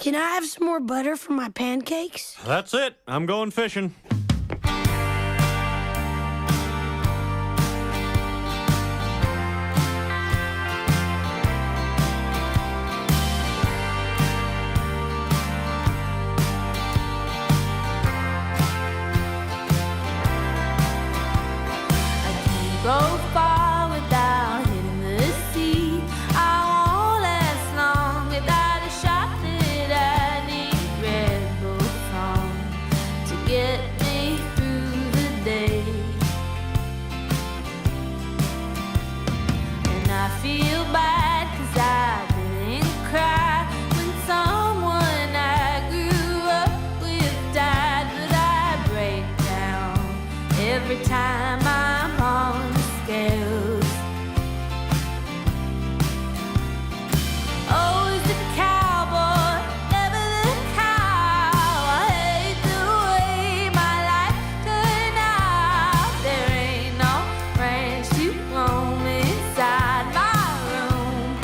Can I have some more butter for my pancakes? That's it. I'm going fishing. Go far without hitting the sea. I won't last long without a shot that I need Redbull from to get me through the day. And I feel bad 'cause I didn't cry when someone I grew up with died, but I break down every time I'm on the scales. Oh, is the cowboy never the cow? I hate the way my life turned out. There ain't no ranch to roam inside my room.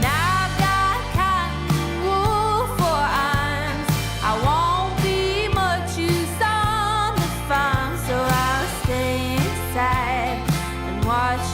Now I've got cotton wool for arms. I won't be much use on the farm, so I'll stay inside and watch